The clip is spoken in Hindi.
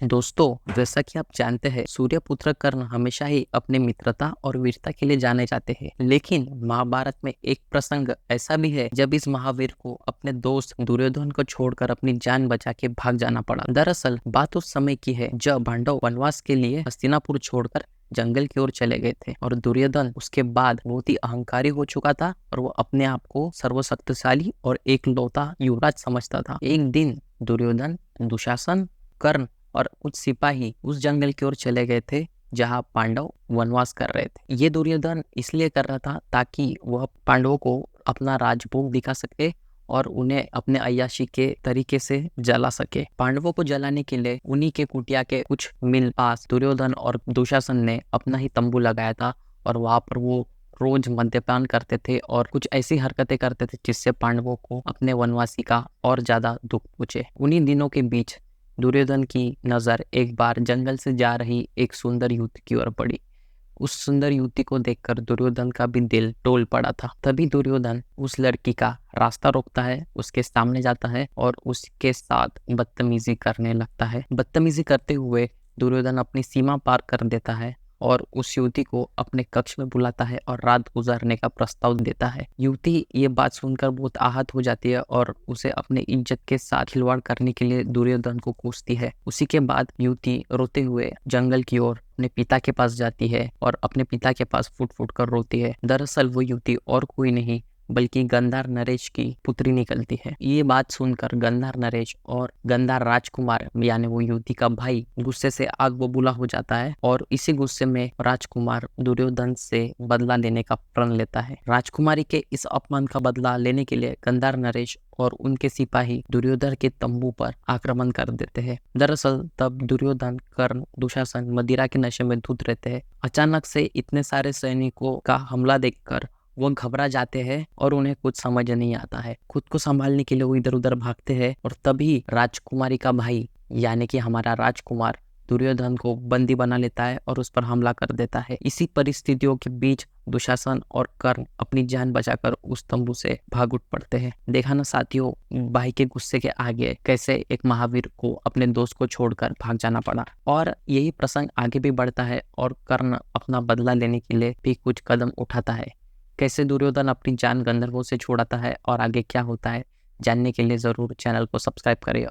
दोस्तों, जैसा कि आप जानते हैं, सूर्यपुत्र कर्ण हमेशा ही अपने मित्रता और वीरता के लिए जाने जाते हैं। लेकिन महाभारत में एक प्रसंग ऐसा भी है जब इस महावीर को अपने दोस्त दुर्योधन को छोड़कर अपनी जान बचा के भाग जाना पड़ा। दरअसल बात उस समय की है जब पांडव वनवास के लिए हस्तिनापुर छोड़कर जंगल की ओर चले गए थे और दुर्योधन उसके बाद बहुत ही अहंकारी हो चुका था और वो अपने आप को सर्वशक्तिशाली और एकलौता युवराज समझता था। एक दिन दुर्योधन, दुशासन, कर्ण और कुछ सिपाही उस जंगल की ओर चले गए थे जहां पांडव वनवास कर रहे थे। ये दुर्योधन इसलिए कर रहा था ताकि वह पांडवों को अपना राजभोग दिखा सके और उन्हें अपने अय्याशी के तरीके से जला सके। पांडवों को जलाने के लिए उन्हीं के कुटिया के कुछ मील पास दुर्योधन और दुशासन ने अपना ही तंबू लगाया था और वहां पर वो रोज मद्यपान करते थे और कुछ ऐसी हरकतें करते थे जिससे पांडवों को अपने वनवासी का और ज्यादा दुख पहुंचे। उन्हीं दिनों के बीच दुर्योधन की नजर एक बार जंगल से जा रही एक सुंदर युवती की ओर पड़ी। उस सुंदर युवती को देखकर दुर्योधन का भी दिल डोल पड़ा था। तभी दुर्योधन उस लड़की का रास्ता रोकता है, उसके सामने जाता है और उसके साथ बदतमीजी करने लगता है। बदतमीजी करते हुए दुर्योधन अपनी सीमा पार कर देता है और उस युवती को अपने कक्ष में बुलाता है और रात गुजारने का प्रस्ताव देता है। युवती ये बात सुनकर बहुत आहत हो जाती है और उसे अपने इज्जत के साथ खिलवाड़ करने के लिए दुर्योधन को कोसती है। उसी के बाद युवती रोते हुए जंगल की ओर अपने पिता के पास जाती है और अपने पिता के पास फुट फुट कर रोती है। दरअसल वो युवती और कोई नहीं बल्कि गंधार नरेश की पुत्री निकलती है। ये बात सुनकर गंधार नरेश और गंधार राजकुमार यानी वो युवती का भाई गुस्से से आग बबूला हो जाता है और इसी गुस्से में राजकुमार दुर्योधन से बदला लेने का प्रण लेता है। राजकुमारी के इस अपमान का बदला लेने के लिए गंधार नरेश और उनके सिपाही दुर्योधन के तंबू पर आक्रमण कर देते हैं। दरअसल तब दुर्योधन, कर्ण, दुशासन मदिरा के नशे में धुत रहते हैं। अचानक से इतने सारे सैनिकों का हमला देखकर वो घबरा जाते हैं और उन्हें कुछ समझ नहीं आता है। खुद को संभालने के लिए वो इधर उधर भागते हैं और तभी राजकुमारी का भाई यानी कि हमारा राजकुमार दुर्योधन को बंदी बना लेता है और उस पर हमला कर देता है। इसी परिस्थितियों के बीच दुशासन और कर्ण अपनी जान बचाकर उस तंबू से भाग उठ पड़ते हैं। देखा ना साथियों, भाई के गुस्से के आगे कैसे एक महावीर को अपने दोस्त को छोड़कर भाग जाना पड़ा। और यही प्रसंग आगे भी बढ़ता है और कर्ण अपना बदला लेने के लिए भी कुछ कदम उठाता है। कैसे दुर्योधन अपनी जान गंधर्वों से छुड़ाता है और आगे क्या होता है, जानने के लिए जरूर चैनल को सब्सक्राइब करें।